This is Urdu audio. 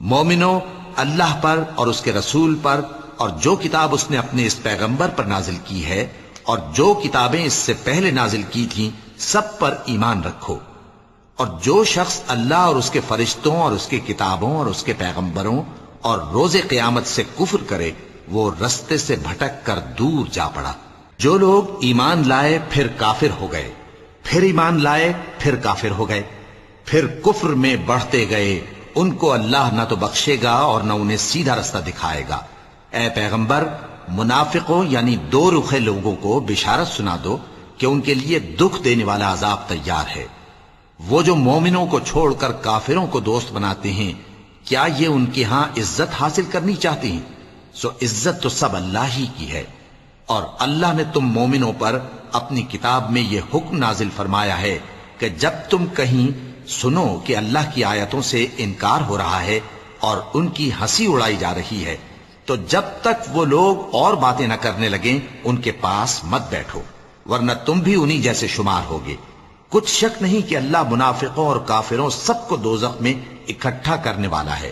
مومنو، اللہ پر اور اس کے رسول پر اور جو کتاب اس نے اپنے اس پیغمبر پر نازل کی ہے اور جو کتابیں اس سے پہلے نازل کی تھیں سب پر ایمان رکھو، اور جو شخص اللہ اور اس کے فرشتوں اور اس کے کتابوں اور اس کے پیغمبروں اور روز قیامت سے کفر کرے وہ رستے سے بھٹک کر دور جا پڑا۔ جو لوگ ایمان لائے پھر کافر ہو گئے، پھر ایمان لائے پھر کافر ہو گئے، پھر کفر میں بڑھتے گئے، ان کو اللہ نہ تو بخشے گا اور نہ انہیں سیدھا رستہ دکھائے گا۔ اے پیغمبر، منافقوں یعنی دو رخے لوگوں کو بشارت سنا دو کہ ان کے لیے دکھ دینے والا عذاب تیار ہے۔ وہ جو مومنوں کو چھوڑ کر کافروں کو دوست بناتے ہیں، کیا یہ ان کے ہاں عزت حاصل کرنی چاہتے ہیں؟ سو عزت تو سب اللہ ہی کی ہے، اور اللہ نے تم مومنوں پر اپنی کتاب میں یہ حکم نازل فرمایا ہے کہ جب تم کہیں سنو کہ اللہ کی آیتوں سے انکار ہو رہا ہے اور ان کی ہنسی اڑائی جا رہی ہے، تو جب تک وہ لوگ اور باتیں نہ کرنے لگیں ان کے پاس مت بیٹھو، ورنہ تم بھی انہی جیسے شمار ہوگے۔ کچھ شک نہیں کہ اللہ منافقوں اور کافروں سب کو دوزخ میں اکٹھا کرنے والا ہے۔